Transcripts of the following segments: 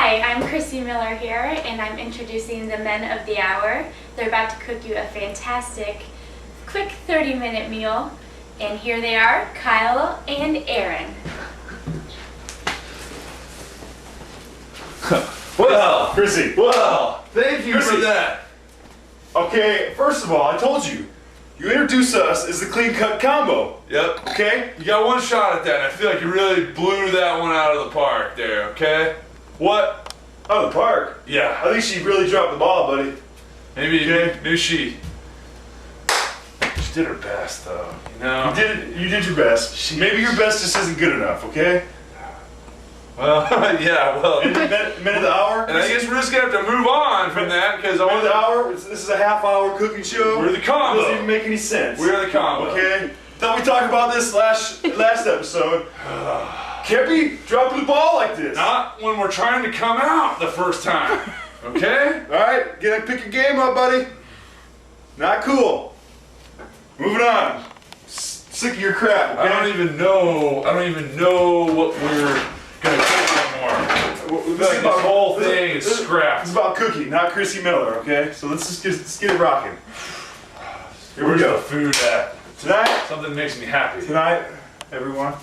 Hi, I'm Chrissy Miller here, and I'm introducing the men of the hour. They're about to cook you a fantastic, quick 30-minute meal. And here they are, Kyle and Aaron. Well, Chrissy. well, thank you Chrissy. for that. Okay, first of all, I told you, you introduce us as the clean cut combo. Yep. Okay? You got one shot at that, and I feel like you really blew that one out of the park there, okay? What? Oh, the park. Yeah. I think she really dropped the ball, buddy. Maybe Okay. knew she did her best, though. You know? You did your best. Maybe your best just isn't good enough, okay? Well, yeah, well. Minute of the hour. And I guess we're just going to have to move on from that, because I Minute of want the hour. This is a half-hour cooking show. We're the combo. It doesn't even make any sense. We're the combo. Okay? Thought we talked about this last episode. Can't be dropping the ball like this. Not when we're trying to come out the first time, okay? All right, pick your game up, buddy. Not cool. Moving on. Sick of your crap. Okay? I don't even know what we're gonna cook anymore. This whole thing is scrapped. It's about cooking, not Chrissy Miller. Okay, so let's get it rocking. Here Where's we go. the food at? Tonight, Something makes me happy. everyone,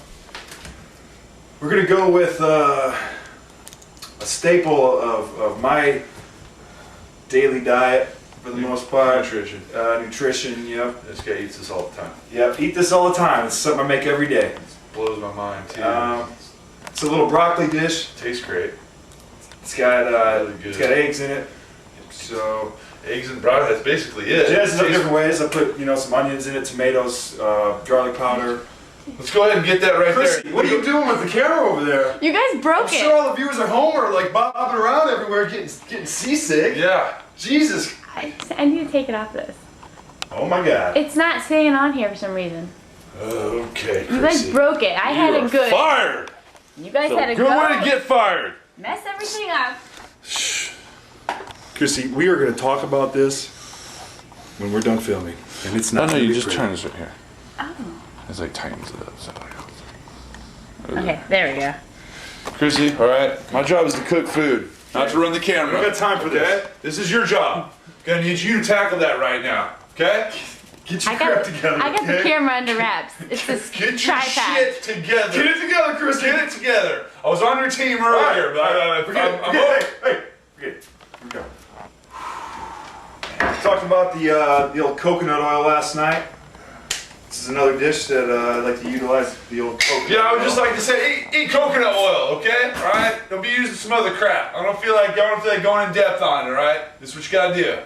we're gonna go with a staple of my daily diet for the most part. Nutrition. Nutrition. Yep. This guy eats this all the time. Yep. Eat this all the time. It's something I make every day. Blows my mind too. It's a little broccoli dish. Tastes great. It's got Really good. it's got eggs in it. So Eggs and broccoli. That's basically it. yeah, it's in Tastes- different ways. I put some onions in it, tomatoes, garlic powder. Let's go ahead and get that right Chrissy, there. what are you doing with the camera over there? You guys broke I'm it. sure all the viewers at home are like bobbing around everywhere, getting seasick. Yeah. Jesus. I need to take it off this. Oh my God. It's not staying on here for some reason. Okay, You guys Chrissy. broke it. I had You it are good. Fired. You guys So had a good way to get fired. Mess everything up. Chrissy, we are going to talk about this when we're done filming, and it's not. No, gonna you be just pretty. turn this right here. Oh. It's like tightens it up. So. Okay, there we go. Chrissy, all right. My job is to cook food, not to run the camera. We got time for this. This is your job. Gonna need you to tackle that right now. Okay? Get your crap together. I got okay? the camera under wraps. It's this Get your tripod. shit together. Get it together, Chrissy. Get it together. I was on your team earlier, but I'm Forget over. it. Hey, here we go. Talked about the old coconut oil last night. This is another dish that I like to utilize the old coconut Yeah, I would oil. just like to say, eat coconut oil, okay? All right? Don't be using some other crap. I don't feel like going in depth on it, all right? This is what you gotta do.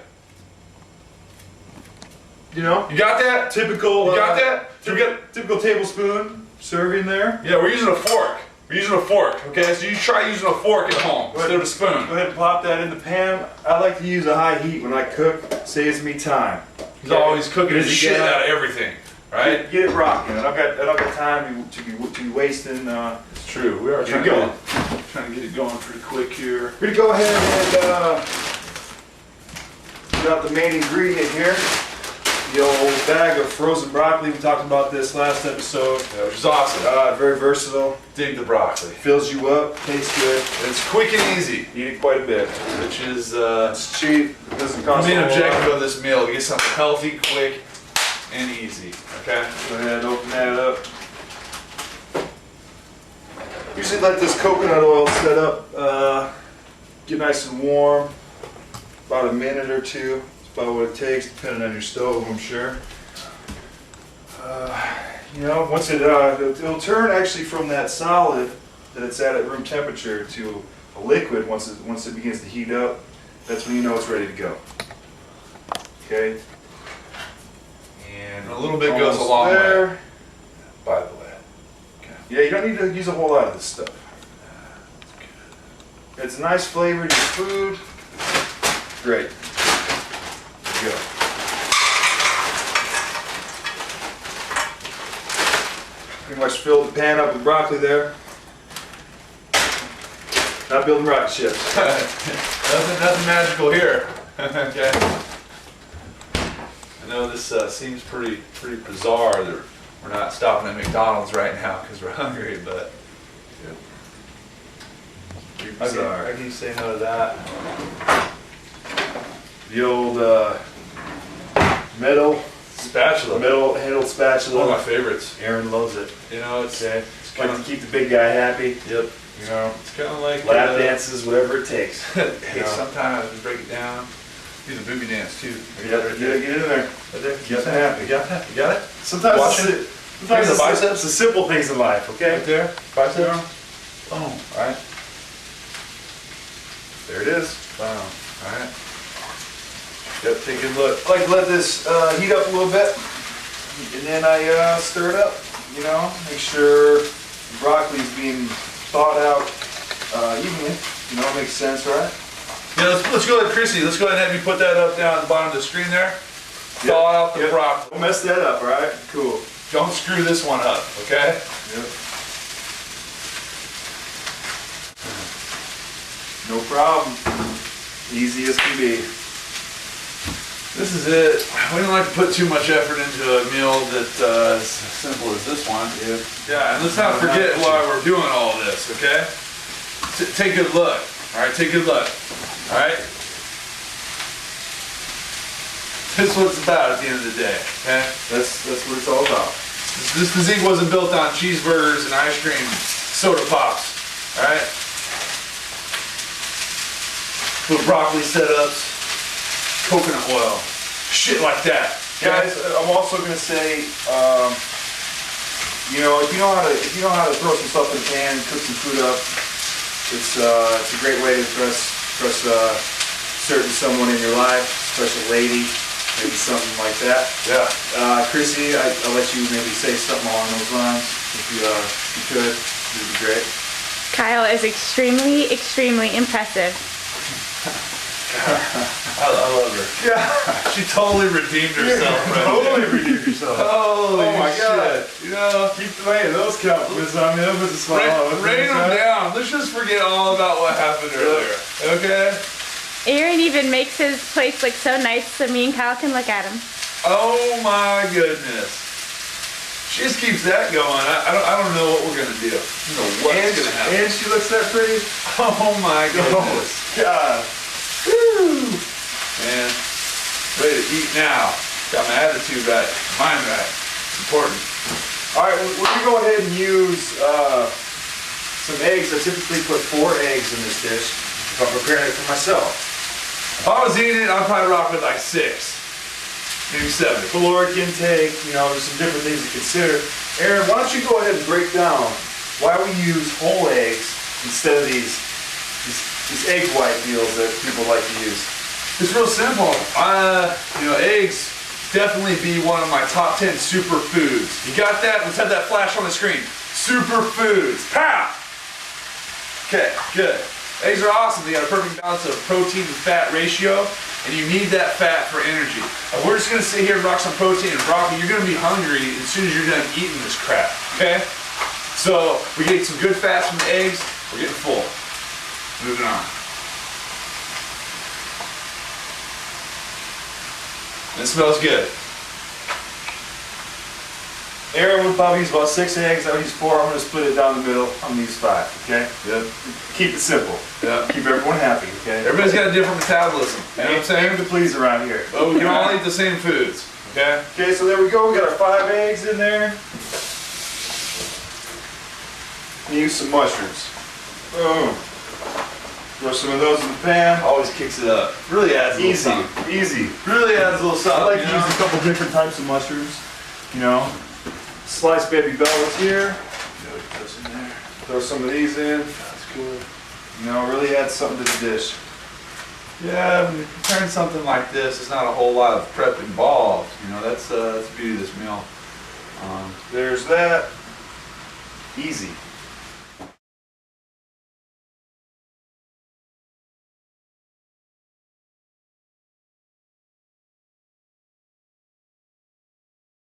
You know, You got that? typical. You got that? Typical tablespoon serving there. Yeah, we're using a fork. We're using a fork, okay? So you try using a fork at home instead of a Go spoon. ahead and pop that in the pan. I like to use a high heat when I cook. Saves me time. He's always cooking the Get it shit together. out of everything, right? Get it rocking. I don't got time to be wasting. It's true. We are Here trying we to get it going pretty quick here. We're gonna go ahead and get out the main ingredient here. The old bag of frozen broccoli. We talked about this last episode. Yeah, which is awesome. Very versatile. Dig the broccoli. Fills you up. Tastes good. It's quick and easy, Eat it quite a bit. which is It's cheap. It doesn't the cost main a whole objective lot. of this meal, to get something healthy, quick, and easy, okay? Go ahead and open that up. Usually let this coconut oil set up, get nice and warm. About a minute or two. It's about what it takes, depending on your stove, I'm sure. Once it'll turn actually from that solid that it's at room temperature to a liquid once it begins to heat up. That's when you know it's ready to go. Okay. And a little bit goes a Almost long there. way, by the way. Okay. Yeah, you don't need to use a whole lot of this stuff. It's a nice flavor to your food. Great. There you go. Pretty much filled the pan up with broccoli there. Not building rocket ships. Nothing magical here. Okay. I know this seems pretty bizarre that we're not stopping at McDonald's right now because we're hungry, but you're How bizarre. can you say no to that? The old metal Spatula. handled spatula. One of my favorites. Aaron loves it. You know, it's Okay. it's Like kind to of keep the big guy happy. yep. You know, It's kind of like lap dances, whatever it takes. Hey, Yeah. sometimes we break it down. Do the booby dance too. You gotta get in there. Right there. Get happy. You got that? You got it? Sometimes Watch it's, it. sometimes Here's the it's biceps. the simple things in life, okay? Right there. Biceps. Yeah. Boom. All right. There it is. Boom. All right. Yep. Take a look. I like to let this heat up a little bit, and then I stir it up, you know, make sure the broccoli's being thawed out evenly, you know, makes sense, right? Yeah. Let's go ahead, Chrissy. Let's go ahead and have you put that up down at the bottom of the screen there. Thaw out the broccoli. Don't mess that up, all right? Cool. Don't screw this one up, okay? Yep. No problem. Easy as can be. This is it. We don't like to put too much effort into a meal that is as simple as this one. Yeah, and let's not forget why we're doing all this, okay? Take a look. All right, take a look. All right? This is what it's about at the end of the day, okay? That's what it's all about. This physique wasn't built on cheeseburgers and ice cream, soda pops, all right? Little broccoli setups, coconut oil, shit like that. Guys, I'm also gonna say, you know, if you know how to throw some stuff in the pan, cook some food up, it's a great way to impress certain someone in your life, special lady, maybe something like that. Yeah. Chrissy, I'll let you maybe say something along those lines if you could. It'd be great. Kyle is extremely, extremely impressive. I love her. Yeah. She totally redeemed herself, right? Totally redeemed yourself. Holy Oh my shit. God. You know, Keep laying those compliments on me. That was a smile. rain them down. Let's just forget all about what happened earlier, okay? Aaron even makes his place look so nice so me and Kyle can look at him. Oh my goodness. She just keeps that going. I don't know what we're gonna do. I don't know what's gonna happen. And she looks that pretty. Oh my goodness. God. Woo! Man, ready to eat now. Got my attitude right, mind right. It's important. All right, we're gonna go ahead and use some eggs. I typically put 4 eggs in this dish if I'm preparing it for myself. If I was eating it, I'd probably rock with like 6, maybe 7. Caloric intake, you know, there's some different things to consider. Aaron, why don't you go ahead and break down why we use whole eggs instead of these egg white deals that people like to use? It's real simple. You know, eggs definitely be one of my top 10 superfoods. You got that? Let's have that flash on the screen. Superfoods. Pow! Okay, good. Eggs are awesome. They got a perfect balance of protein and fat ratio, and you need that fat for energy. And we're just gonna sit here and rock some protein and broccoli. You're gonna be hungry as soon as you're done eating this crap, okay? So we get some good fats from the eggs. We're getting full. Moving on. It smells good. Aaron would probably use about 6 eggs. I would use 4. I'm gonna split it down the middle. I'm gonna use 5. Okay. Yep. Keep it simple. Yep. Keep everyone happy. Okay. Everybody's got a different metabolism. You know what I'm saying? Aim to please around here. But we can all eat the same foods. Okay? Okay, so there we go. We got our 5 eggs in there. Use some mushrooms. Boom. Throw some of those in the pan. Always kicks it up. Really adds a little Easy, something. easy. Really adds a little something. I like you to know? use a couple different types of mushrooms. You know, sliced baby bellas here. Put this in there. Throw some of these in. That's good. You know, really add something to the dish. Yeah, when you're preparing something like this, there's not a whole lot of prep involved. You know, that's the beauty of this meal. There's that. Easy.